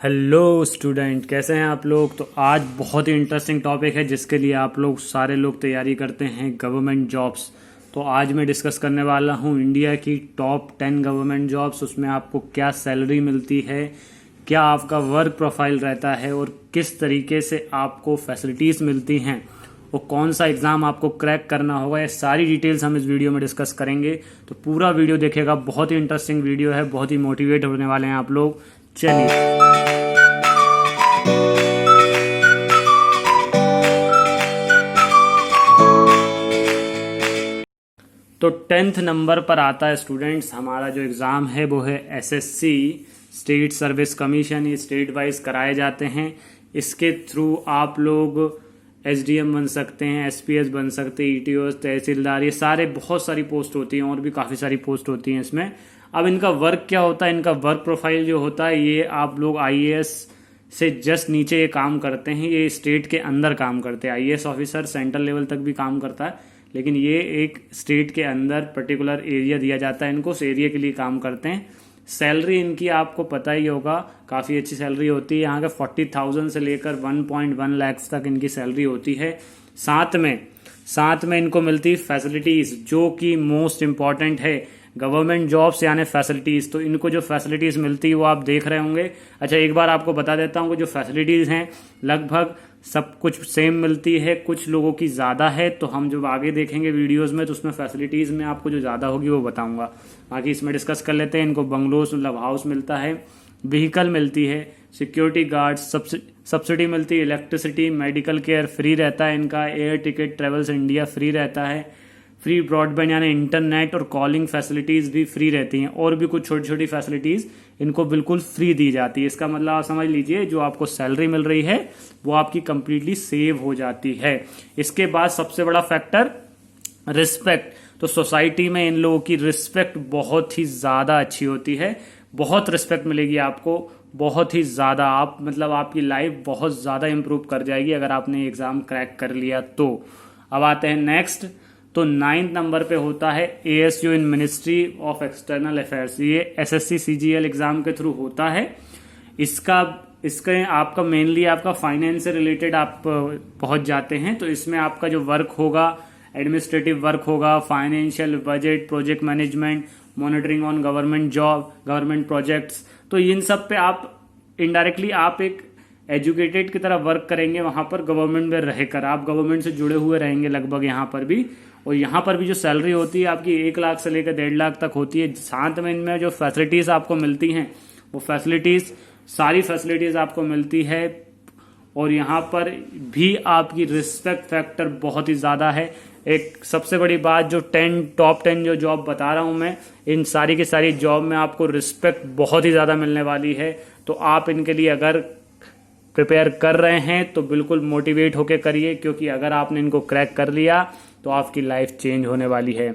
Hello student, कैसे हैं आप लोग। तो आज बहुत ही इंटरेस्टिंग टॉपिक है जिसके लिए आप लोग सारे लोग तैयारी करते हैं, गवर्नमेंट जॉब्स। तो आज मैं डिस्कस करने वाला हूं इंडिया की टॉप 10 गवर्नमेंट जॉब्स। उसमें आपको क्या सैलरी मिलती है, क्या आपका वर्क प्रोफाइल रहता है और किस तरीके से आपको फैसिलिटीज़ मिलती हैं और कौन सा एग्ज़ाम आपको क्रैक करना होगा। ये सारी डिटेल्स हम इस वीडियो में डिस्कस करेंगे। तो पूरा वीडियो देखिएगा, बहुत ही इंटरेस्टिंग वीडियो है, बहुत ही मोटिवेट होने वाले हैं आप लोग। चलिए, तो 10th नंबर पर आता है स्टूडेंट्स हमारा जो एग्ज़ाम है वो है एसएससी स्टेट सर्विस कमीशन। ये स्टेट वाइज कराए जाते हैं। इसके थ्रू आप लोग एसडीएम बन सकते हैं, एसपीएस बन सकते हैं, ईटीओ, तहसीलदार, ये सारे बहुत सारी पोस्ट होती हैं और भी काफ़ी सारी पोस्ट होती हैं इसमें। अब इनका वर्क क्या होता है, इनका वर्क प्रोफाइल जो होता है, ये आप लोग आईएएस से जस्ट नीचे ये काम करते हैं। ये स्टेट के अंदर काम करते हैं। आईएएस ऑफिसर सेंट्रल लेवल तक भी काम करता है, लेकिन ये एक स्टेट के अंदर पर्टिकुलर एरिया दिया जाता है इनको, उस एरिया के लिए काम करते हैं। सैलरी इनकी आपको पता ही होगा, काफ़ी अच्छी सैलरी होती है। यहाँ के 40,000 से लेकर 1.1 लाख तक इनकी सैलरी होती है। साथ में इनको मिलती फैसिलिटीज़, जो कि मोस्ट इम्पॉर्टेंट है गवर्नमेंट जॉब्स यानी फैसिलिटीज़। तो इनको जो फैसिलिटीज़ मिलती है वो आप देख रहे होंगे। अच्छा, एक बार आपको बता देता हूँ कि जो फैसिलिटीज़ हैं लगभग सब कुछ सेम मिलती है, कुछ लोगों की ज़्यादा है। तो हम जब आगे देखेंगे वीडियोस में तो उसमें फैसिलिटीज़ में आपको जो ज़्यादा होगी वो बताऊंगा। बाकी इसमें डिस्कस कर लेते हैं। इनको बंगलोस मतलब हाउस मिलता है, व्हीकल मिलती है, सिक्योरिटी गार्ड, सब्सिडी मिलती है, इलेक्ट्रिसिटी, मेडिकल केयर फ्री रहता है इनका, air ticket, travels India free रहता है, फ्री ब्रॉडबैंड यानी इंटरनेट और कॉलिंग फैसिलिटीज़ भी फ्री रहती हैं, और भी कुछ छोटी छोटी फैसिलिटीज़ इनको बिल्कुल फ्री दी जाती है। इसका मतलब आप समझ लीजिए, जो आपको सैलरी मिल रही है वो आपकी कंप्लीटली सेव हो जाती है। इसके बाद सबसे बड़ा फैक्टर रिस्पेक्ट। तो सोसाइटी में इन लोगों की रिस्पेक्ट बहुत ही ज़्यादा अच्छी होती है, बहुत रिस्पेक्ट मिलेगी आपको, बहुत ही ज़्यादा। आप मतलब आपकी लाइफ बहुत ज़्यादा इंप्रूव कर जाएगी अगर आपने एग्ज़ाम क्रैक कर लिया तो। अब आते हैं नेक्स्ट। तो 9th नंबर पे होता है ASU in ministry of external affairs. ये एसएससी सीजीएल एग्जाम के थ्रू होता है। इसका आपका मेनली आपका फाइनेंस से रिलेटेड आप पहुंच जाते हैं। तो इसमें आपका जो वर्क होगा, एडमिनिस्ट्रेटिव वर्क होगा, financial, budget, project management, monitoring on government job, government projects. तो इन सब पे आप इनडायरेक्टली आप एक एजुकेटेड की तरह वर्क करेंगे। वहां पर गवर्नमेंट में रहकर आप गवर्नमेंट से जुड़े हुए रहेंगे लगभग यहाँ पर भी। और यहाँ पर भी जो सैलरी होती है आपकी 1 लाख से लेकर 1.5 लाख तक होती है। साथ में इनमें जो फैसिलिटीज आपको मिलती हैं वो फैसिलिटीज, सारी फैसिलिटीज आपको मिलती है। और यहाँ पर भी आपकी रिस्पेक्ट फैक्टर बहुत ही ज़्यादा है। एक सबसे बड़ी बात, जो टॉप 10 जो जॉब बता रहा हूँ मैं, इन सारी की सारी जॉब में आपको रिस्पेक्ट बहुत ही ज़्यादा मिलने वाली है। तो आप इनके लिए अगर प्रिपेयर कर रहे हैं तो बिल्कुल मोटिवेट होकर करिए, क्योंकि अगर आपने इनको क्रैक कर लिया तो आपकी लाइफ चेंज होने वाली है।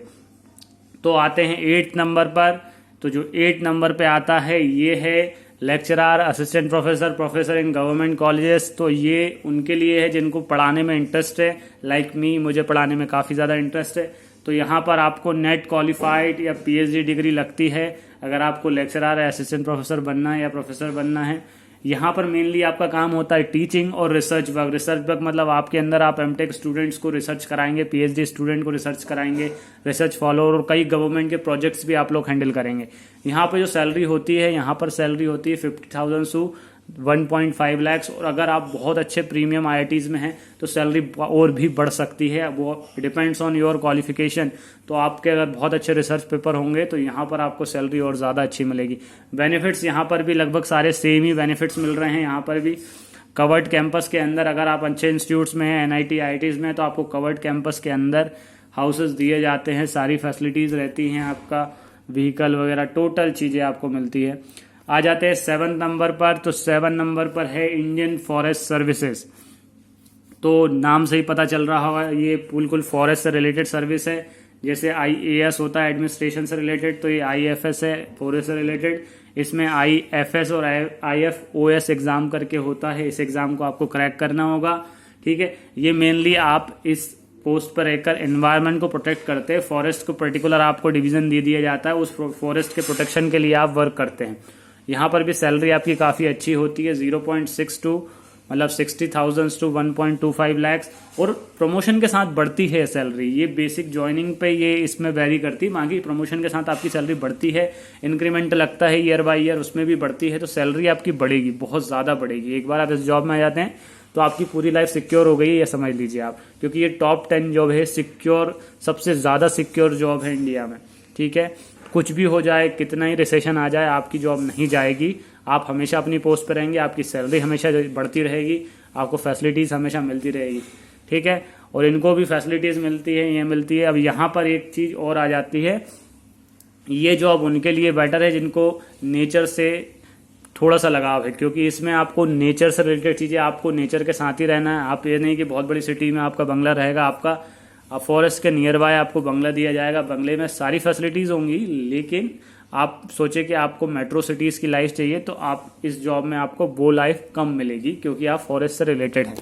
तो आते हैं 8th नंबर पर। तो जो 8 नंबर पे आता है ये है lecturer, assistant professor, professor in government colleges. तो ये उनके लिए है जिनको पढ़ाने में इंटरेस्ट है, लाइक मी, मुझे पढ़ाने में काफ़ी ज़्यादा इंटरेस्ट है। तो यहाँ पर आपको नेट क्वालिफाइड या पीएचडी डिग्री लगती है अगर आपको लेक्चरर या असिस्टेंट प्रोफेसर बनना है या प्रोफेसर बनना है। यहाँ पर मेनली आपका काम होता है टीचिंग और रिसर्च वर्क। रिसर्च वर्क मतलब आपके अंदर आप एमटेक स्टूडेंट्स को रिसर्च कराएंगे, पीएचडी स्टूडेंट को रिसर्च कराएंगे, रिसर्च फॉलोअर, और कई गवर्नमेंट के प्रोजेक्ट्स भी आप लोग हैंडल करेंगे। यहाँ पर जो सैलरी होती है, यहाँ पर सैलरी होती है 50,000 से 1.5 लाख। और अगर आप बहुत अच्छे प्रीमियम आईआईटीज में हैं तो सैलरी और भी बढ़ सकती है, वो डिपेंड्स ऑन योर क्वालिफिकेशन। तो आपके अगर बहुत अच्छे रिसर्च पेपर होंगे तो यहाँ पर आपको सैलरी और ज़्यादा अच्छी मिलेगी। बेनिफिट्स यहाँ पर भी लगभग सारे सेम ही बेनिफिट्स मिल रहे हैं। यहाँ पर भी कवर्ड कैंपस के अंदर, अगर आप अच्छे इंस्टीट्यूट्स में हैं, एनआईटी, आईआईटीज में, तो आपको कवर्ड कैंपस के अंदर हाउसेस दिए जाते हैं, सारी फैसिलिटीज़ रहती हैं, आपका व्हीकल वगैरह टोटल चीज़ें आपको मिलती है। आ जाते हैं 7th नंबर पर। तो 7 नंबर पर है इंडियन फॉरेस्ट सर्विसेज। तो नाम से ही पता चल रहा होगा, ये बिल्कुल फॉरेस्ट से रिलेटेड सर्विस है। जैसे आईएएस होता है एडमिनिस्ट्रेशन से रिलेटेड, तो ये आईएफएस है फॉरेस्ट से रिलेटेड। इसमें आईएफएस और आईएफओएस एग्जाम करके होता है, इस एग्जाम को आपको क्रैक करना होगा। ठीक है, ये मेनली आप इस पोस्ट पर रहकर एनवायरनमेंट को प्रोटेक्ट करते हैं। फॉरेस्ट को पर्टिकुलर आपको डिवीजन दे दिया जाता है, उस फॉरेस्ट के प्रोटेक्शन के लिए आप वर्क करते हैं। यहाँ पर भी सैलरी आपकी काफ़ी अच्छी होती है, 0.62 मतलब 60,000 to 1.25 lakhs, और प्रमोशन के साथ बढ़ती है सैलरी। ये बेसिक ज्वाइनिंग पे ये इसमें वेरी करती है, बाकी प्रमोशन के साथ आपकी सैलरी बढ़ती है। इंक्रीमेंट लगता है ईयर बाय ईयर, उसमें भी बढ़ती है, तो सैलरी आपकी बढ़ेगी, बहुत ज़्यादा बढ़ेगी। एक बार आप इस जॉब में आ जाते हैं तो आपकी पूरी लाइफ सिक्योर हो गई है, ये समझ लीजिए आप, क्योंकि ये टॉप 10 जॉब है, सिक्योर, सबसे ज़्यादा सिक्योर जॉब है इंडिया में। ठीक है, कुछ भी हो जाए, कितना ही रिसेशन आ जाए, आपकी जॉब नहीं जाएगी, आप हमेशा अपनी पोस्ट पर रहेंगे, आपकी सैलरी हमेशा बढ़ती रहेगी, आपको फैसिलिटीज़ हमेशा मिलती रहेगी। ठीक है, और इनको भी फैसिलिटीज़ मिलती है, ये मिलती है। अब यहाँ पर एक चीज़ और आ जाती है, ये जॉब उनके लिए बेटर है जिनको नेचर से थोड़ा सा लगाव है, क्योंकि इसमें आपको नेचर से रिलेटेड चीज़ें, आपको नेचर के साथ ही रहना है। आप ये नहीं कि बहुत बड़ी सिटी में आपका बंगला रहेगा, आपका फॉरेस्ट के नियर बाय आपको बंगला दिया जाएगा, बंगले में सारी फैसिलिटीज़ होंगी, लेकिन आप सोचे कि आपको मेट्रो सिटीज़ की लाइफ चाहिए, तो आप इस जॉब में आपको वो लाइफ कम मिलेगी, क्योंकि आप फॉरेस्ट से रिलेटेड हैं।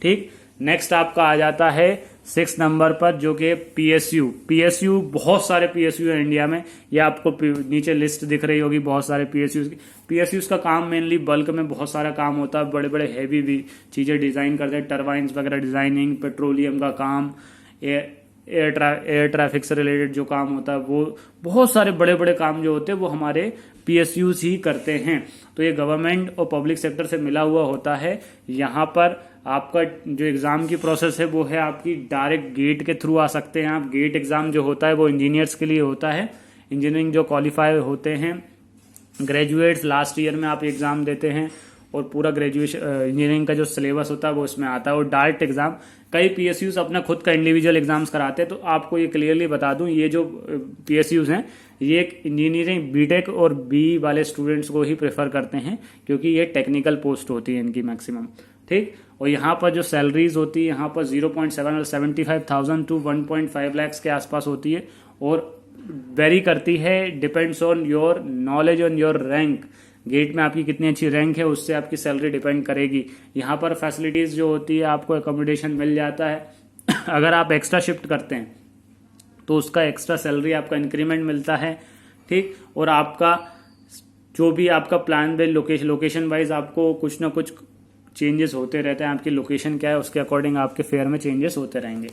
ठीक, नेक्स्ट आपका आ जाता है 6 नंबर पर, जो कि पीएसयू। पीएसयू, बहुत सारे पीएसयू है इंडिया में, ये आपको नीचे लिस्ट दिख रही होगी, बहुत सारे पीएसयूज। पीएसयूज का काम मेनली बल्क में बहुत सारा काम होता है, बड़े बड़े हैवी भी चीज़ें डिज़ाइन करते हैं, टर्बाइंस वगैरह डिज़ाइनिंग, पेट्रोलियम का काम, एयर ट्रैफिक से रिलेटेड जो काम होता है, वो बहुत सारे बड़े बड़े काम जो होते हैं वो हमारे पीएसयूज ही करते हैं। तो ये गवर्नमेंट और पब्लिक सेक्टर से मिला हुआ होता है। यहाँ पर आपका जो एग्ज़ाम की प्रोसेस है वो है आपकी डायरेक्ट गेट के थ्रू आ सकते हैं आप। गेट एग्ज़ाम जो होता है वो इंजीनियर्स के लिए होता है, इंजीनियरिंग जो क्वालिफाई होते हैं ग्रेजुएट्स, लास्ट ईयर में आप एग्ज़ाम देते हैं, और पूरा ग्रेजुएशन इंजीनियरिंग का जो सिलेबस होता है वो इसमें आता है। और डायरेक्ट एग्जाम, कई पीएसयूज अपना खुद का इंडिविजुअल एग्जाम्स कराते हैं, तो आपको ये क्लियरली बता दूं, ये जो पीएसयूज हैं ये एक इंजीनियरिंग बीटेक और बी वाले स्टूडेंट्स को ही प्रेफर करते हैं, क्योंकि ये टेक्निकल पोस्ट होती है इनकी मैक्सिमम। ठीक, और यहाँ पर जो सैलरीज होती है यहाँ पर 0.7 75,000 to 1.5 lakhs के आसपास होती है, और वेरी करती है, depends on your knowledge, on your rank. GATE में आपकी कितनी अच्छी रैंक है उससे आपकी सैलरी डिपेंड करेगी। यहाँ पर फैसिलिटीज़ जो होती है, आपको एकोमोडेशन मिल जाता है अगर आप एक्स्ट्रा शिफ्ट करते हैं तो उसका एक्स्ट्रा सैलरी आपका इंक्रीमेंट मिलता है। ठीक, और आपका जो भी आपका प्लान बेस्ड लोकेशन वाइज आपको कुछ ना कुछ चेंजेस होते रहते हैं, आपकी लोकेशन क्या है उसके अकॉर्डिंग आपके फेयर में चेंजेस होते रहेंगे।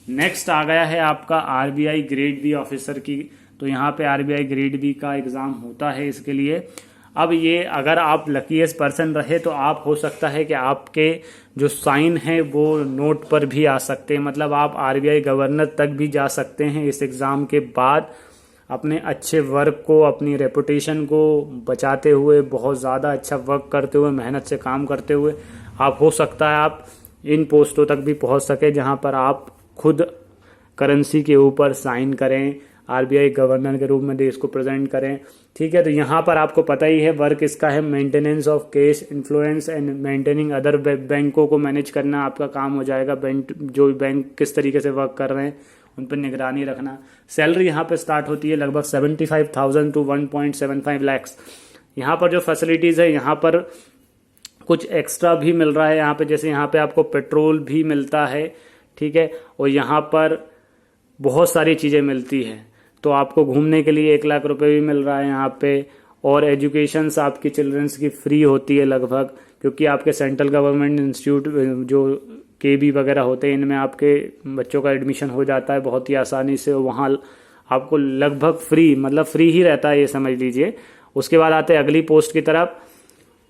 नेक्स्ट आ गया है आपका आरबीआई ग्रेड बी ऑफिसर की। तो यहाँ पे आरबीआई ग्रेड बी का एग्ज़ाम होता है इसके लिए। अब ये अगर आप लकीएस्ट पर्सन रहे तो आप हो सकता है कि आपके जो साइन है वो नोट पर भी आ सकते हैं, मतलब आप आरबीआई गवर्नर तक भी जा सकते हैं इस एग्ज़ाम के बाद, अपने अच्छे वर्क को, अपनी रेपुटेशन को बचाते हुए, बहुत ज़्यादा अच्छा वर्क करते हुए, मेहनत से काम करते हुए आप हो सकता है आप इन पोस्टों तक भी पहुंच सके जहां पर आप खुद करेंसी के ऊपर साइन करें, आरबीआई गवर्नर के रूप में देश को प्रेजेंट करें। ठीक है, तो यहाँ पर आपको पता ही है वर्क इसका है maintenance of cash influence and maintaining other, बैंकों को मैनेज करना आपका काम हो जाएगा। जो बैंक किस तरीके से वर्क कर रहे हैं उन पर निगरानी रखना। सैलरी यहाँ पे स्टार्ट होती है लगभग 75,000 to 1.75 lakhs। यहाँ पर जो फैसिलिटीज़ है यहाँ पर कुछ एक्स्ट्रा भी मिल रहा है यहाँ पे, जैसे यहाँ पे आपको पेट्रोल भी मिलता है। ठीक है, और यहाँ पर बहुत सारी चीज़ें मिलती हैं, तो आपको घूमने के लिए 1 लाख रुपए भी मिल रहा है यहाँ पे, और एजुकेशंस आपकी चिल्ड्रंस की फ्री होती है लगभग, क्योंकि आपके सेंट्रल गवर्नमेंट इंस्टीट्यूट जो केबी वगैरह होते हैं इनमें आपके बच्चों का एडमिशन हो जाता है बहुत ही आसानी से, वहाँ आपको लगभग फ्री, मतलब फ्री ही रहता है, ये समझ लीजिए। उसके बाद आते हैं अगली पोस्ट की तरफ।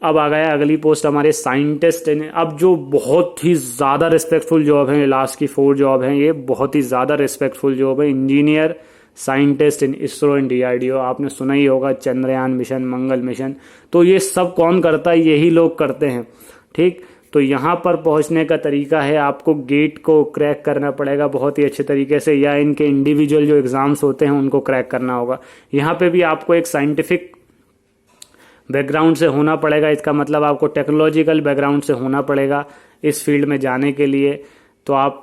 अब आ गया अगली पोस्ट हमारे साइंटिस्ट। अब जो बहुत ही ज़्यादा रिस्पेक्टफुल जॉब है, लास्ट की 4 जॉब हैं, ये बहुत ही ज़्यादा रिस्पेक्टफुल जॉब है। Engineer scientist in ISRO and DRDO, आपने सुना ही होगा, चंद्रयान मिशन, मंगल मिशन, तो ये सब कौन करता है? यही लोग करते हैं। ठीक, तो यहाँ पर पहुँचने का तरीका है, आपको गेट को क्रैक करना पड़ेगा बहुत ही अच्छे तरीके से, या इनके इंडिविजुअल जो एग्ज़ाम्स होते हैं उनको क्रैक करना होगा। यहाँ पे भी आपको एक साइंटिफिक बैकग्राउंड से होना पड़ेगा, इसका मतलब आपको टेक्नोलॉजिकल बैकग्राउंड से होना पड़ेगा इस फील्ड में जाने के लिए। तो आप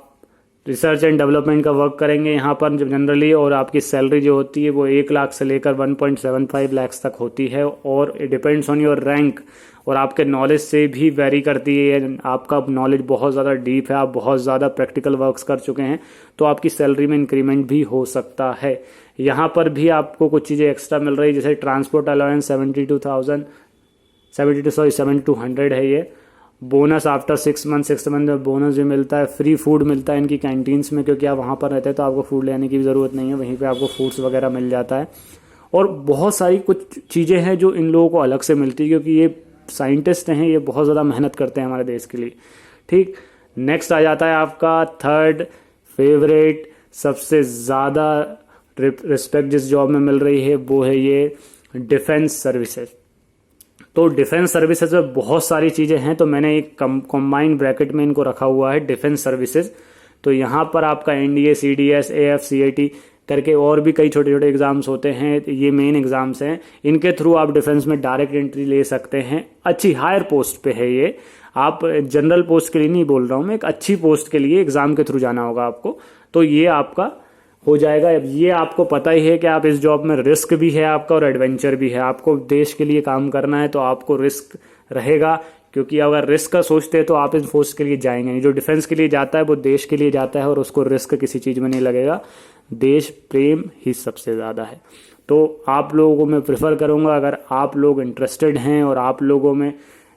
रिसर्च एंड डेवलपमेंट का वर्क करेंगे यहाँ पर जनरली, और आपकी सैलरी जो होती है वो 1 लाख से लेकर 1.75 लाख तक होती है, और it depends on your rank और आपके नॉलेज से भी वेरी करती है। आपका नॉलेज बहुत ज़्यादा डीप है, आप बहुत ज़्यादा प्रैक्टिकल वर्क्स कर चुके हैं, तो आपकी सैलरी में इंक्रीमेंट भी हो सकता है। यहाँ पर भी आपको कुछ चीज़ें एक्स्ट्रा मिल रही है, जैसे ट्रांसपोर्ट अलाउंस 7200 है ये। बोनस आफ्टर 6 मंथ में बोनस भी मिलता है। फ्री फूड मिलता है इनकी कैंटीन्स में, क्योंकि आप वहाँ पर रहते हैं तो आपको फूड लेने की भी ज़रूरत नहीं है, वहीं पे आपको फूड्स वगैरह मिल जाता है। और बहुत सारी कुछ चीज़ें हैं जो इन लोगों को अलग से मिलती है, क्योंकि ये साइंटिस्ट हैं, ये बहुत ज़्यादा मेहनत करते हैं हमारे देश के लिए। ठीक, नेक्स्ट आ जाता है आपका थर्ड फेवरेट, सबसे ज़्यादा रिस्पेक्ट जिस जॉब में मिल रही है वो है ये डिफेंस सर्विसेज। तो डिफेंस सर्विसेज में बहुत सारी चीज़ें हैं, तो मैंने एक कंबाइंड ब्रैकेट में इनको रखा हुआ है, डिफेंस सर्विसेज। तो यहाँ पर आपका एनडीए, सीडीएस, एएफ, सीआईटी करके और भी कई छोटे छोटे एग्जाम्स होते हैं, ये मेन एग्जाम्स हैं। इनके थ्रू आप डिफेंस में डायरेक्ट एंट्री ले सकते हैं। अच्छी हायर पोस्ट पे है ये, आप जनरल पोस्ट के लिए नहीं बोल रहा हूँ मैं, एक अच्छी पोस्ट के लिए एग्जाम के थ्रू जाना होगा आपको, तो ये आपका हो जाएगा। अब ये आपको पता ही है कि आप इस जॉब में रिस्क भी है आपका और एडवेंचर भी है। आपको देश के लिए काम करना है तो आपको रिस्क रहेगा, क्योंकि अगर रिस्क का सोचते हैं तो आप इस फोर्स के लिए जाएंगे नहीं। जो डिफेंस के लिए जाता है वो देश के लिए जाता है और उसको रिस्क किसी चीज़ में नहीं लगेगा। देश प्रेम ही सबसे ज़्यादा है। तो आप लोगों को मैं प्रेफर करूँगा, अगर आप लोग इंटरेस्टेड हैं और आप लोगों में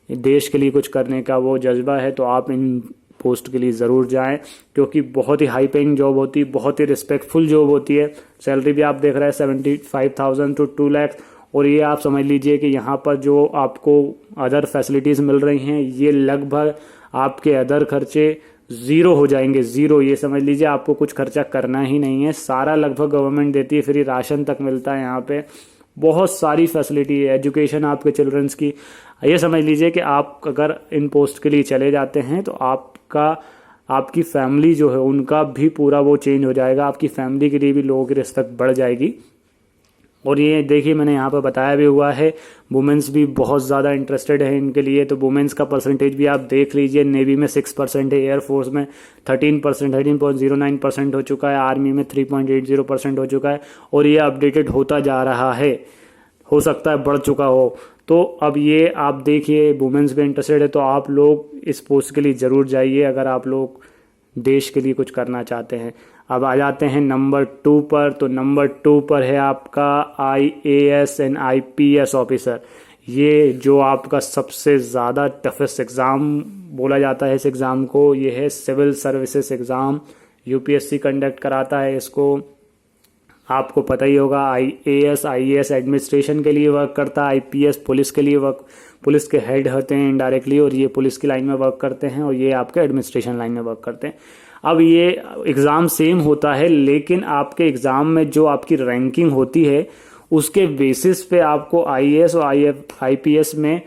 देश के लिए कुछ करने का वो जज्बा है, तो आप इन पोस्ट के लिए ज़रूर जाएं, क्योंकि बहुत ही हाई पेइंग जॉब होती है, बहुत ही रिस्पेक्टफुल जॉब होती है। सैलरी भी आप देख रहे हैं 75,000 to 2 लाख। और ये आप समझ लीजिए कि यहाँ पर जो आपको अदर फैसिलिटीज़ मिल रही हैं, ये लगभग आपके अदर खर्चे ज़ीरो हो जाएंगे, ज़ीरो। ये समझ लीजिए आपको कुछ खर्चा करना ही नहीं है, सारा लगभग गवर्नमेंट देती है, फ्री राशन तक मिलता है यहाँ पे, बहुत सारी फैसिलिटी है, एजुकेशन आपके चिल्ड्रंस की। ये समझ लीजिए कि आप अगर इन पोस्ट के लिए चले जाते हैं तो आपकी फैमिली जो है उनका भी पूरा वो चेंज हो जाएगा, आपकी फैमिली के लिए भी लोगों की रिस्पेक्ट बढ़ जाएगी। और ये देखिए मैंने यहाँ पर बताया भी हुआ है, वुमेंस भी बहुत ज़्यादा इंटरेस्टेड है इनके लिए, तो वुमेंस का परसेंटेज भी आप देख लीजिए। नेवी में 6% है, एयरफोर्स में 13%, 13.09% हो चुका है, आर्मी में 3.80% हो चुका है, और ये अपडेटेड होता जा रहा है, हो सकता है बढ़ चुका हो। तो अब ये आप देखिए, वुमेंस भी इंटरेस्टेड है, तो आप लोग इस पोस्ट के लिए ज़रूर जाइए अगर आप लोग देश के लिए कुछ करना चाहते हैं। अब आ जाते हैं नंबर 2 पर। तो नंबर 2 पर है आपका IAS एंड IPS ऑफिसर। ये जो आपका सबसे ज़्यादा टफेस्ट एग्ज़ाम बोला जाता है इस एग्ज़ाम को, ये है civil services exam. UPSC conduct कराता है इसको, आपको पता ही होगा। IAS एडमिनिस्ट्रेशन के लिए वर्क करता है, IPS पुलिस के लिए पुलिस के हेड होते हैं इनडायरेक्टली, और ये पुलिस की लाइन में वर्क करते हैं, और ये आपके एडमिनिस्ट्रेशन लाइन में वर्क करते हैं। अब ये एग्ज़ाम सेम होता है, लेकिन आपके एग्ज़ाम में जो आपकी रैंकिंग होती है उसके बेसिस पे आपको IAS और IPS में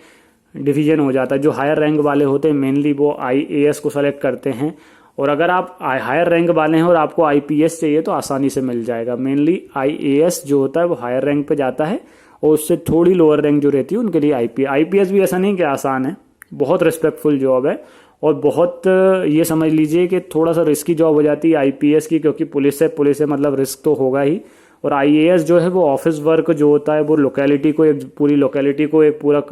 डिवीजन हो जाता है। जो हायर रैंक वाले होते हैं मेनली वो IAS को सेलेक्ट करते हैं, और अगर आप हायर रैंक वाले हैं और आपको IPS चाहिए तो आसानी से मिल जाएगा। मेनली IAS जो होता है वो हायर रैंक पे जाता है, और उससे थोड़ी लोअर रैंक जो रहती है उनके लिए IPS भी ऐसा नहीं कि आसान है, बहुत रिस्पेक्टफुल जॉब है, और बहुत ये समझ लीजिए कि थोड़ा सा रिस्की जॉब हो जाती है IPS की, क्योंकि पुलिस से मतलब रिस्क तो होगा ही। और IAS जो है वो ऑफिस वर्क जो होता है वो लोकेलिटी को एक पूरा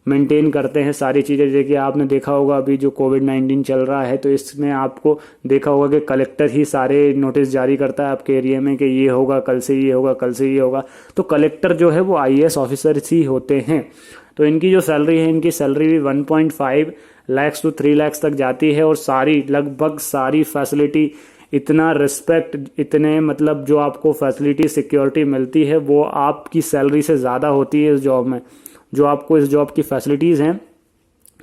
मेंटेन करते हैं सारी चीज़ें। देखिए आपने देखा होगा अभी जो कोविड-19 चल रहा है, तो इसमें आपको देखा होगा कि कलेक्टर ही सारे नोटिस जारी करता है आपके एरिया में कि ये होगा, कल से ये होगा, कल से ये होगा। तो कलेक्टर जो है वो IAS ऑफिसर ही होते हैं। तो इनकी जो सैलरी है, इनकी सैलरी भी 1.5 लाख to 3 लाख तक जाती है, और लगभग सारी फैसिलिटी, इतना रिस्पेक्ट, इतने मतलब जो आपको फैसिलिटी सिक्योरिटी मिलती है वो आपकी सैलरी से ज़्यादा होती है इस जॉब में। जो आपको इस जॉब की फैसिलिटीज़ हैं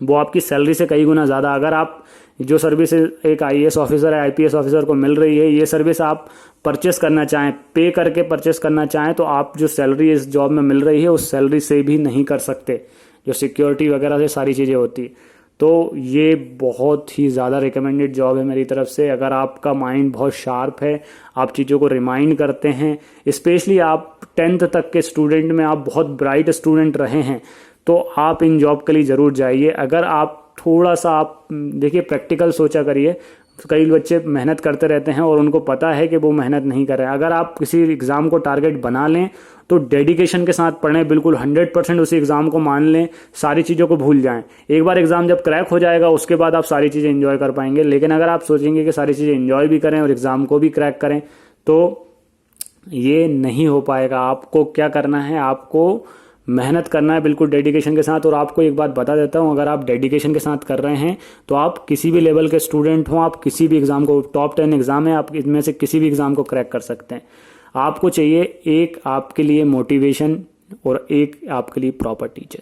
वो आपकी सैलरी से कई गुना ज़्यादा। अगर आप जो सर्विस एक IAS ऑफिसर है, IPS ऑफिसर को मिल रही है, ये सर्विस आप परचेस करना चाहें, पे करके परचेस करना चाहें, तो आप जो सैलरी इस जॉब में मिल रही है उस सैलरी से भी नहीं कर सकते, जो सिक्योरिटी वगैरह से सारी चीज़ें होती। तो ये बहुत ही ज़्यादा रिकमेंडेड जॉब है मेरी तरफ से। अगर आपका माइंड बहुत शार्प है, आप चीज़ों को रिमाइंड करते हैं, स्पेशली आप 10th तक के स्टूडेंट में आप बहुत ब्राइट स्टूडेंट रहे हैं, तो आप इन जॉब के लिए ज़रूर जाइए। अगर आप थोड़ा सा आप देखिए प्रैक्टिकल सोचा करिए, कई बच्चे मेहनत करते रहते हैं और उनको पता है कि वो मेहनत नहीं कर रहे हैं। अगर आप किसी एग्ज़ाम को टारगेट बना लें तो डेडिकेशन के साथ पढ़ें, बिल्कुल 100% उसी एग्ज़ाम को मान लें, सारी चीज़ों को भूल जाएं। एक बार एग्ज़ाम जब क्रैक हो जाएगा उसके बाद आप सारी चीज़ें एंजॉय कर पाएंगे। लेकिन अगर आप सोचेंगे कि सारी चीज़ें एंजॉय भी करें और एग्ज़ाम को भी क्रैक करें तो ये नहीं हो पाएगा। आपको क्या करना है, आपको मेहनत करना है बिल्कुल डेडिकेशन के साथ। और आपको एक बात बता देता हूँ, अगर आप डेडिकेशन के साथ कर रहे हैं तो आप किसी भी लेवल के स्टूडेंट हों, आप किसी भी एग्ज़ाम को, टॉप 10 एग्ज़ाम है, आप इनमें से किसी भी एग्ज़ाम को क्रैक कर सकते हैं। आपको चाहिए एक आपके लिए मोटिवेशन और एक आपके लिए प्रॉपर टीचर।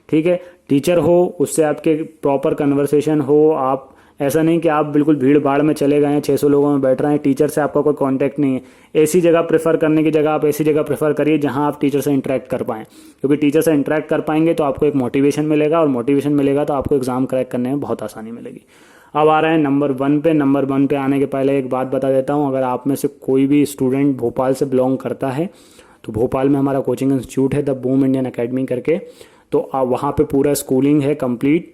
ठीक है, टीचर हो, उससे आपके प्रॉपर कन्वर्सेशन हो। आप ऐसा नहीं कि आप बिल्कुल भीड़ भाड़ में चले गए हैं, 600 लोगों में बैठ रहे हैं, टीचर से आपका कोई कांटेक्ट नहीं है। ऐसी जगह प्रेफर करने की जगह आप ऐसी जगह प्रेफर करिए जहां आप टीचर से इंटरेक्ट कर पाएं, क्योंकि टीचर से इंटरेक्ट कर पाएंगे तो आपको एक मोटिवेशन मिलेगा, और मोटिवेशन मिलेगा तो आपको एग्जाम क्रैक करने में बहुत आसानी मिलेगी। अब आ रहे हैं नंबर 1 पे। नंबर 1 पे आने के पहले एक बात बता देता हूँ, अगर आप में से कोई भी स्टूडेंट भोपाल से बिलोंग करता है तो भोपाल में हमारा कोचिंग इंस्टीट्यूट है द बूम इंडियन अकेडमी करके, तो वहाँ पे पूरा स्कूलिंग है कंप्लीट।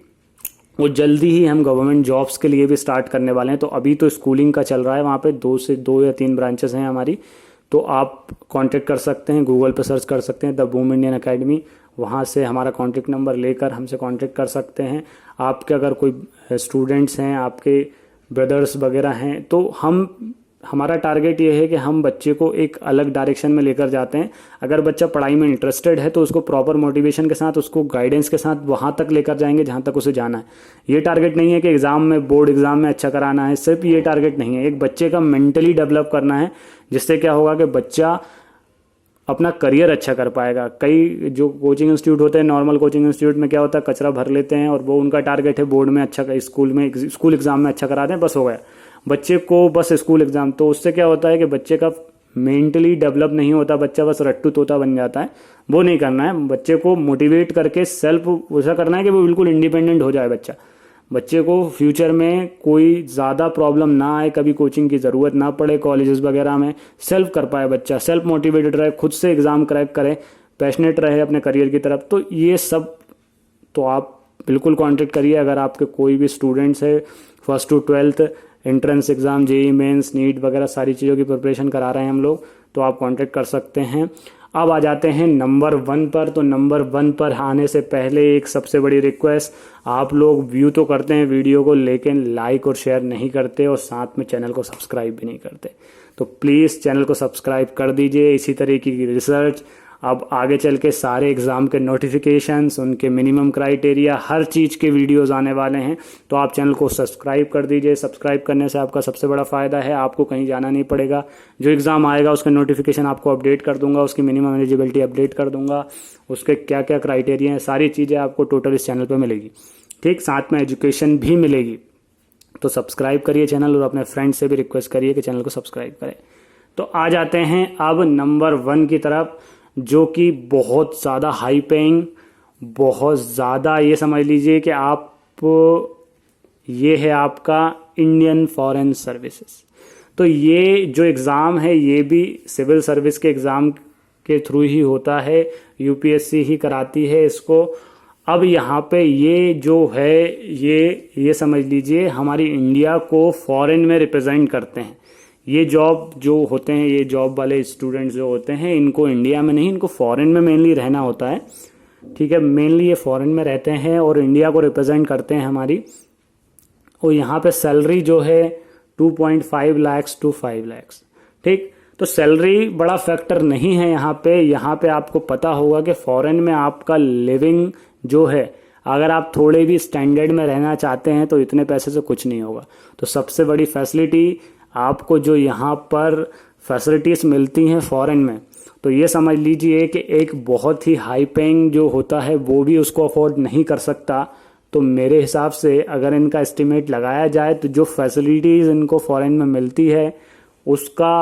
वो जल्दी ही हम गवर्नमेंट जॉब्स के लिए भी स्टार्ट करने वाले हैं। तो अभी तो स्कूलिंग का चल रहा है, वहाँ पे 2 या 3 ब्रांचेस हैं हमारी, तो आप कांटेक्ट कर सकते हैं, गूगल पे सर्च कर सकते हैं द बूम इंडियन अकेडमी, वहाँ से हमारा कांटेक्ट नंबर लेकर हमसे कांटेक्ट कर सकते हैं। आपके अगर कोई स्टूडेंट्स हैं, आपके ब्रदर्स वगैरह हैं, तो हमारा टारगेट ये है कि हम बच्चे को एक अलग डायरेक्शन में लेकर जाते हैं। अगर बच्चा पढ़ाई में इंटरेस्टेड है तो उसको प्रॉपर मोटिवेशन के साथ, उसको गाइडेंस के साथ वहाँ तक लेकर जाएंगे जहाँ तक उसे जाना है। ये टारगेट नहीं है कि एग्ज़ाम में, बोर्ड एग्ज़ाम में अच्छा कराना है, सिर्फ ये टारगेट नहीं है। एक बच्चे का मेंटली डेवलप करना है, जिससे क्या होगा कि बच्चा अपना करियर अच्छा कर पाएगा। कई जो कोचिंग इंस्टीट्यूट होते हैं, नॉर्मल कोचिंग इंस्टीट्यूट में क्या होता है, कचरा भर लेते हैं और वो उनका टारगेट है बोर्ड में अच्छा, स्कूल एग्ज़ाम में अच्छा करा दें, बस हो गया बच्चे को, बस स्कूल एग्ज़ाम। तो उससे क्या होता है कि बच्चे का मेंटली डेवलप नहीं होता, बच्चा बस रट्टू तोता बन जाता है। वो नहीं करना है, बच्चे को मोटिवेट करके सेल्फ ऐसा करना है कि वो बिल्कुल इंडिपेंडेंट हो जाए बच्चे को फ्यूचर में कोई ज़्यादा प्रॉब्लम ना आए, कभी कोचिंग की ज़रूरत ना पड़े, कॉलेजेस वगैरह में सेल्फ कर पाए बच्चा, सेल्फ मोटिवेटेड रहे, खुद से एग्ज़ाम क्रैक करे, पैशनेट रहे अपने करियर की तरफ। तो ये सब तो आप बिल्कुल कॉन्टेक्ट करिए। अगर आपके कोई भी स्टूडेंट्स है 1st to 12th entrance exam, JEE Mains, NEET वगैरह सारी चीज़ों की प्रिपरेशन करा रहे हैं हम लोग, तो आप कांटेक्ट कर सकते हैं। अब आ जाते हैं नंबर 1 पर। तो नंबर 1 पर आने से पहले एक सबसे बड़ी रिक्वेस्ट, आप लोग व्यू तो करते हैं वीडियो को, लेकिन लाइक और शेयर नहीं करते और साथ में चैनल को सब्सक्राइब भी नहीं करते। तो प्लीज़ चैनल को सब्सक्राइब कर दीजिए। इसी तरीके की रिसर्च, अब आगे चल के सारे एग्ज़ाम के नोटिफिकेशंस, उनके मिनिमम क्राइटेरिया, हर चीज़ के वीडियोस आने वाले हैं, तो आप चैनल को सब्सक्राइब कर दीजिए। सब्सक्राइब करने से आपका सबसे बड़ा फ़ायदा है, आपको कहीं जाना नहीं पड़ेगा। जो एग्ज़ाम आएगा उसका नोटिफिकेशन आपको अपडेट कर दूंगा, उसकी मिनिमम एलिजिबिलिटी अपडेट कर दूंगा, उसके क्या क्या क्राइटेरिया हैं, सारी चीज़ें आपको टोटल इस चैनल पर मिलेगी। ठीक, साथ में एजुकेशन भी मिलेगी। तो सब्सक्राइब करिए चैनल, और अपने फ्रेंड से भी रिक्वेस्ट करिए कि चैनल को सब्सक्राइब करें। तो आ जाते हैं अब नंबर 1 की तरफ, जो कि बहुत ज़्यादा हाई पेइंग, बहुत ज़्यादा, ये समझ लीजिए कि आप, ये है आपका इंडियन फॉरेन सर्विसेज। तो ये जो एग्ज़ाम है ये भी सिविल सर्विस के एग्ज़ाम के थ्रू ही होता है, यूपीएससी ही कराती है इसको। अब यहाँ पे ये जो है, ये समझ लीजिए हमारी इंडिया को फॉरेन में रिप्रेजेंट करते हैं। ये जॉब जो होते हैं, ये जॉब वाले स्टूडेंट्स जो होते हैं, इनको इंडिया में नहीं, इनको फॉरेन में मेनली रहना होता है। ठीक है, मेनली ये फॉरेन में रहते हैं और इंडिया को रिप्रेजेंट करते हैं हमारी। और यहाँ पे सैलरी जो है 2.5 लाख to 5 लाख। ठीक, तो सैलरी बड़ा फैक्टर नहीं है यहाँ पे आपको पता होगा कि फॉरेन में आपका लिविंग जो है, अगर आप थोड़े भी स्टैंडर्ड में रहना चाहते हैं तो इतने पैसे से कुछ नहीं होगा। तो सबसे बड़ी फैसिलिटी आपको जो यहाँ पर फैसिलिटीज़ मिलती हैं फॉरेन में, तो ये समझ लीजिए कि एक बहुत ही हाई पेइंग जो होता है वो भी उसको अफोर्ड नहीं कर सकता। तो मेरे हिसाब से अगर इनका एस्टिमेट लगाया जाए तो जो फैसिलिटीज़ इनको फॉरेन में मिलती है उसका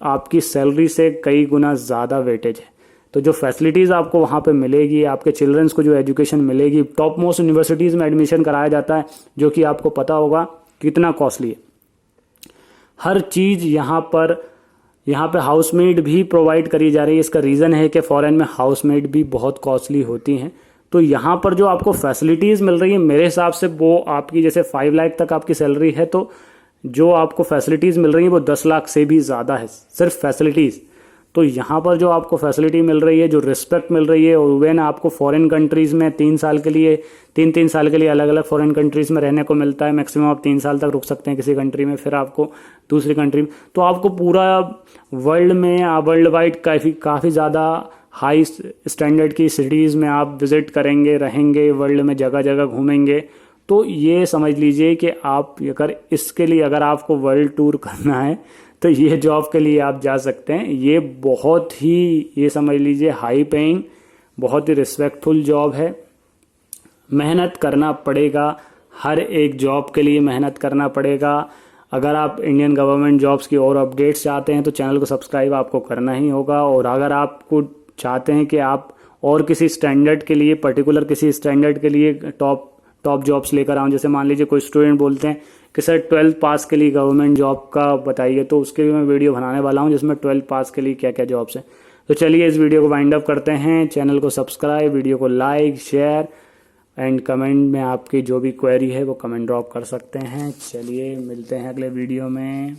आपकी सैलरी से कई गुना ज़्यादा वेटेज है। तो जो फैसिलिटीज़ आपको वहाँ पे मिलेगी, आपके चिल्ड्रंस को जो एजुकेशन मिलेगी, टॉप मोस्ट यूनिवर्सिटीज़ में एडमिशन कराया जाता है, जो कि आपको पता होगा कितना कॉस्टली है। हर चीज़ यहाँ पे हाउसमेड भी प्रोवाइड करी जा रही है। इसका रीज़न है कि फ़ॉरेन में हाउसमेड भी बहुत कॉस्टली होती हैं। तो यहाँ पर जो आपको फैसिलिटीज़ मिल रही है, मेरे हिसाब से वो आपकी, जैसे 5 लाख तक आपकी सैलरी है, तो जो आपको फैसिलिटीज़ मिल रही हैं वो 10 लाख से भी ज़्यादा है, सिर्फ फैसिलिटीज़। तो यहाँ पर जो आपको फैसिलिटी मिल रही है, जो रिस्पेक्ट मिल रही है, और वे आपको फॉरेन कंट्रीज़ में 3 साल के लिए 3 साल के लिए अलग अलग फॉरेन कंट्रीज़ में रहने को मिलता है। मैक्सिमम आप 3 साल तक रुक सकते हैं किसी कंट्री में, फिर आपको दूसरी कंट्री में। तो आपको पूरा वर्ल्ड में, वर्ल्ड वाइड काफ़ी ज़्यादा हाई स्टैंडर्ड की सिटीज़ में आप विज़िट करेंगे, रहेंगे, वर्ल्ड में जगह जगह घूमेंगे। तो ये समझ लीजिए कि आप अगर इसके लिए, अगर आपको वर्ल्ड टूर करना है तो ये जॉब के लिए आप जा सकते हैं। ये बहुत ही, ये समझ लीजिए हाई पेइंग, बहुत ही रिस्पेक्टफुल जॉब है। मेहनत करना पड़ेगा, हर एक जॉब के लिए मेहनत करना पड़ेगा। अगर आप इंडियन गवर्नमेंट जॉब्स की और अपडेट्स चाहते हैं तो चैनल को सब्सक्राइब आपको करना ही होगा। और अगर आपको चाहते हैं कि आप और किसी स्टैंडर्ड के लिए, पर्टिकुलर किसी स्टैंडर्ड के लिए टॉप जॉब्स लेकर आऊँ, जैसे मान लीजिए कोई स्टूडेंट बोलते हैं कि सर 12th पास के लिए गवर्नमेंट जॉब का बताइए, तो उसके लिए मैं वीडियो बनाने वाला हूँ जिसमें 12th पास के लिए क्या क्या जॉब्स हैं। तो चलिए इस वीडियो को वाइंड अप करते हैं। चैनल को सब्सक्राइब, वीडियो को लाइक, शेयर एंड कमेंट में आपकी जो भी क्वेरी है वो कमेंट ड्रॉप कर सकते हैं। चलिए मिलते हैं अगले वीडियो में।